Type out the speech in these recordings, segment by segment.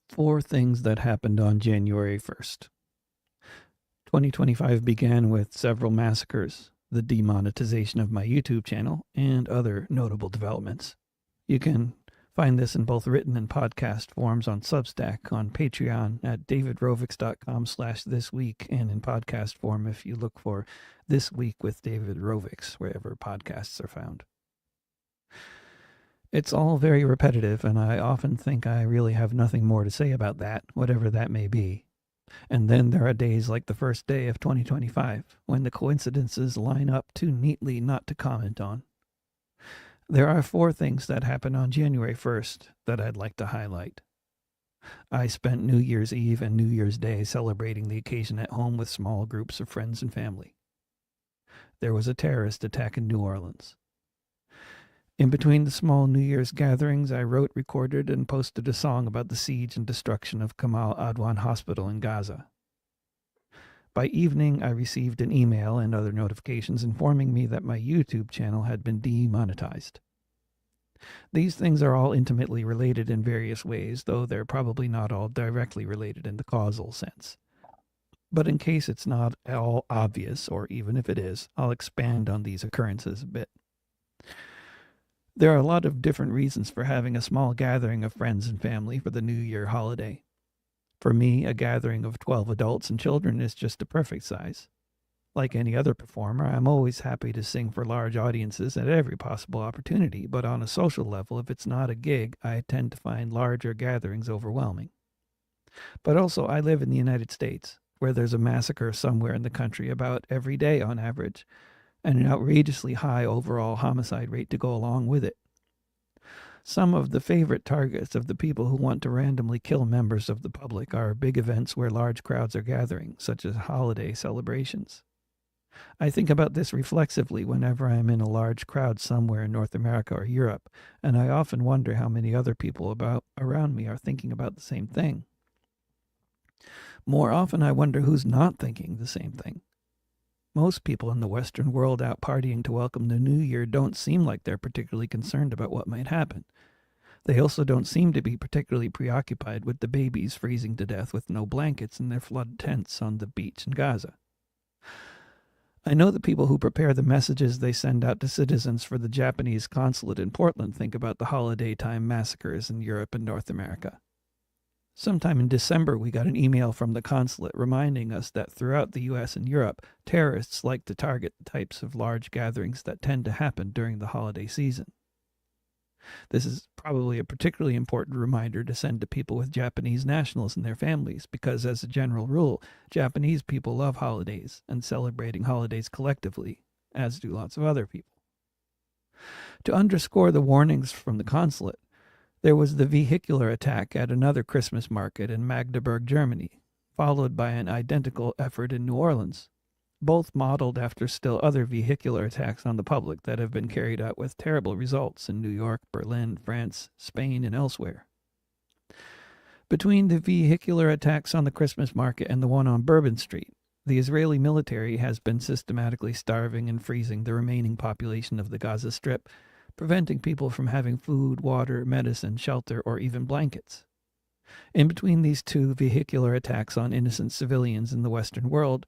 Four things that happened on January 1st. 2025 began with several massacres, the demonetization of my YouTube channel, and other notable developments. You can find this in both written and podcast forms on Substack, on Patreon at davidrovix.com/thisweek, and in podcast form if you look for This Week with David Rovix, wherever podcasts are found. It's all very repetitive, and I often think I really have nothing more to say about that, whatever that may be. And then there are days like the first day of 2025, when the coincidences line up too neatly not to comment on. There are four things that happened on January 1st that I'd like to highlight. I spent New Year's Eve and New Year's Day celebrating the occasion at home with small groups of friends and family. There was a terrorist attack in New Orleans. In between the small New Year's gatherings, I wrote, recorded, and posted a song about the siege and destruction of Kamal Adwan Hospital in Gaza. By evening, I received an email and other notifications informing me that my YouTube channel had been demonetized. These things are all intimately related in various ways, though they're probably not all directly related in the causal sense. But in case it's not at all obvious, or even if it is, I'll expand on these occurrences a bit. There are a lot of different reasons for having a small gathering of friends and family for the New Year holiday. For me, a gathering of 12 adults and children is just a perfect size. Like any other performer, I'm always happy to sing for large audiences at every possible opportunity, but on a social level, if it's not a gig, I tend to find larger gatherings overwhelming. But also, I live in the United States, where there's a massacre somewhere in the country about every day on average, and an outrageously high overall homicide rate to go along with it. Some of the favorite targets of the people who want to randomly kill members of the public are big events where large crowds are gathering, such as holiday celebrations. I think about this reflexively whenever I am in a large crowd somewhere in North America or Europe, and I often wonder how many other people around me are thinking about the same thing. More often I wonder who's not thinking the same thing. Most people in the Western world out partying to welcome the New Year don't seem like they're particularly concerned about what might happen. They also don't seem to be particularly preoccupied with the babies freezing to death with no blankets in their flooded tents on the beach in Gaza. I know the people who prepare the messages they send out to citizens for the Japanese consulate in Portland think about the holiday time massacres in Europe and North America. Sometime in December, we got an email from the consulate reminding us that throughout the U.S. and Europe, terrorists like to target the types of large gatherings that tend to happen during the holiday season. This is probably a particularly important reminder to send to people with Japanese nationals and their families, because as a general rule, Japanese people love holidays and celebrating holidays collectively, as do lots of other people. To underscore the warnings from the consulate, there was the vehicular attack at another Christmas market in Magdeburg, Germany, followed by an identical effort in New Orleans, both modeled after still other vehicular attacks on the public that have been carried out with terrible results in New York, Berlin, France, Spain, and elsewhere. Between the vehicular attacks on the Christmas market and the one on Bourbon Street, the Israeli military has been systematically starving and freezing the remaining population of the Gaza Strip, preventing people from having food, water, medicine, shelter, or even blankets. In between these two vehicular attacks on innocent civilians in the Western world,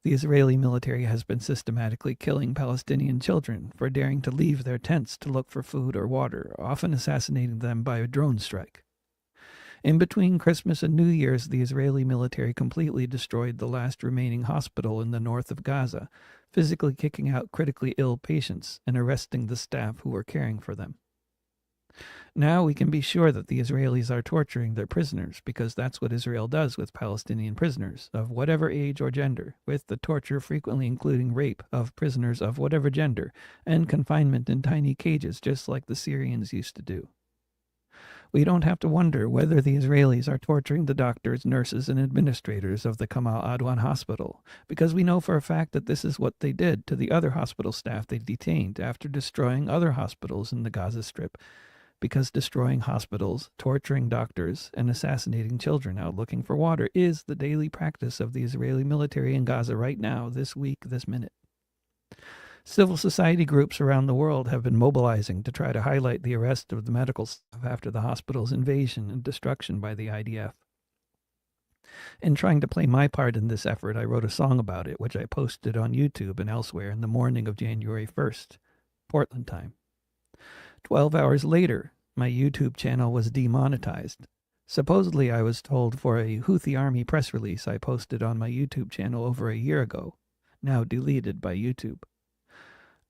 the Israeli military has been systematically killing Palestinian children for daring to leave their tents to look for food or water, often assassinating them by a drone strike. In between Christmas and New Year's, the Israeli military completely destroyed the last remaining hospital in the north of Gaza, physically kicking out critically ill patients and arresting the staff who were caring for them. Now we can be sure that the Israelis are torturing their prisoners, because that's what Israel does with Palestinian prisoners, of whatever age or gender, with the torture frequently including rape of prisoners of whatever gender, and confinement in tiny cages just like the Syrians used to do. We don't have to wonder whether the Israelis are torturing the doctors, nurses, and administrators of the Kamal Adwan Hospital, because we know for a fact that this is what they did to the other hospital staff they detained after destroying other hospitals in the Gaza Strip, because destroying hospitals, torturing doctors, and assassinating children out looking for water is the daily practice of the Israeli military in Gaza right now, this week, this minute. Civil society groups around the world have been mobilizing to try to highlight the arrest of the medical staff after the hospital's invasion and destruction by the IDF. In trying to play my part in this effort, I wrote a song about it, which I posted on YouTube and elsewhere in the morning of January 1st, Portland time. 12 hours later, my YouTube channel was demonetized. Supposedly, I was told for a Houthi army press release I posted on my YouTube channel over a year ago, now deleted by YouTube.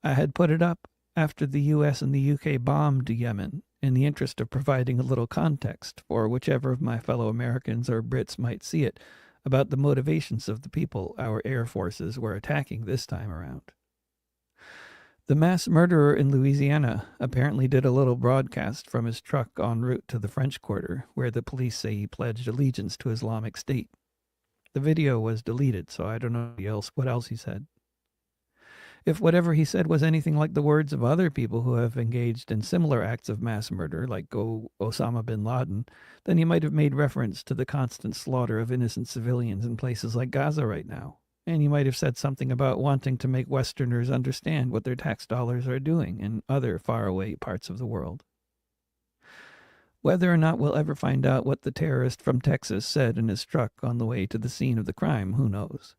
I had put it up after the US and the UK bombed Yemen in the interest of providing a little context for whichever of my fellow Americans or Brits might see it about the motivations of the people our air forces were attacking this time around. The mass murderer in Louisiana apparently did a little broadcast from his truck en route to the French Quarter, where the police say he pledged allegiance to Islamic State. The video was deleted, so I don't know what else he said. If whatever he said was anything like the words of other people who have engaged in similar acts of mass murder, like Osama bin Laden, then he might have made reference to the constant slaughter of innocent civilians in places like Gaza right now. And he might have said something about wanting to make Westerners understand what their tax dollars are doing in other faraway parts of the world. Whether or not we'll ever find out what the terrorist from Texas said in his truck on the way to the scene of the crime, who knows?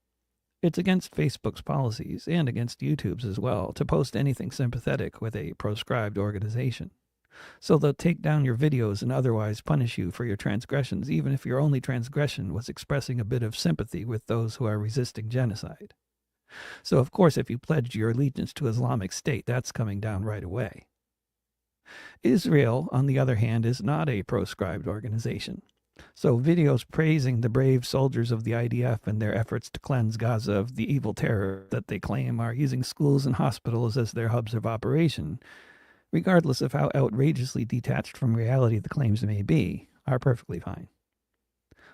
It's against Facebook's policies, and against YouTube's as well, to post anything sympathetic with a proscribed organization. So they'll take down your videos and otherwise punish you for your transgressions, even if your only transgression was expressing a bit of sympathy with those who are resisting genocide. So, of course, if you pledged your allegiance to Islamic State, that's coming down right away. Israel, on the other hand, is not a proscribed organization. So videos praising the brave soldiers of the IDF and their efforts to cleanse Gaza of the evil terror that they claim are using schools and hospitals as their hubs of operation, regardless of how outrageously detached from reality the claims may be, are perfectly fine.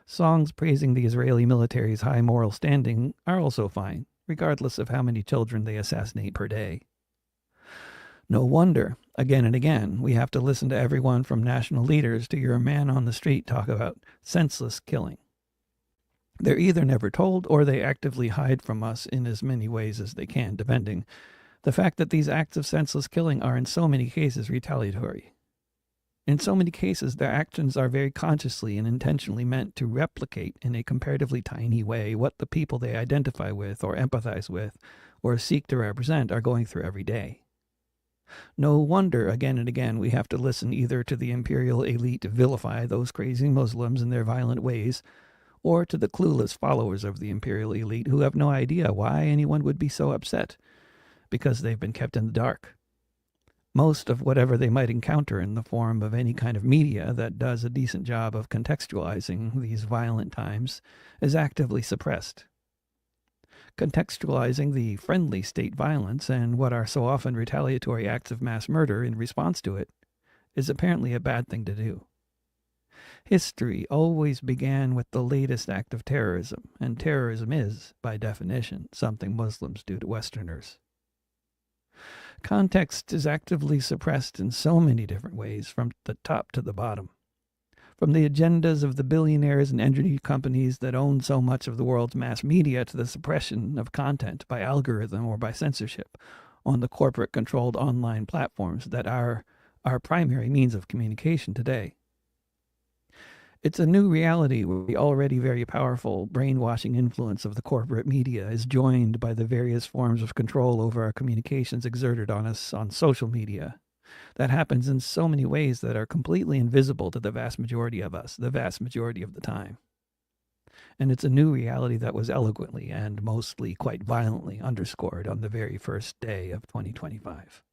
Songs praising the Israeli military's high moral standing are also fine, regardless of how many children they assassinate per day. No wonder, again and again, we have to listen to everyone from national leaders to your man on the street talk about senseless killing. They're either never told or they actively hide from us in as many ways as they can, depending. The fact that these acts of senseless killing are in so many cases retaliatory. In so many cases, their actions are very consciously and intentionally meant to replicate in a comparatively tiny way what the people they identify with or empathize with or seek to represent are going through every day. No wonder, again and again, we have to listen either to the imperial elite vilify those crazy Muslims in their violent ways, or to the clueless followers of the imperial elite who have no idea why anyone would be so upset, because they've been kept in the dark. Most of whatever they might encounter in the form of any kind of media that does a decent job of contextualizing these violent times is actively suppressed. Contextualizing the friendly state violence and what are so often retaliatory acts of mass murder in response to it is apparently a bad thing to do. History always began with the latest act of terrorism, and terrorism is, by definition, something Muslims do to Westerners. Context is actively suppressed in so many different ways, from the top to the bottom. From the agendas of the billionaires and energy companies that own so much of the world's mass media to the suppression of content by algorithm or by censorship on the corporate-controlled online platforms that are our primary means of communication today. It's a new reality where the already very powerful brainwashing influence of the corporate media is joined by the various forms of control over our communications exerted on us on social media. That happens in so many ways that are completely invisible to the vast majority of us, the vast majority of the time. And it's a new reality that was eloquently and mostly quite violently underscored on the very first day of 2025.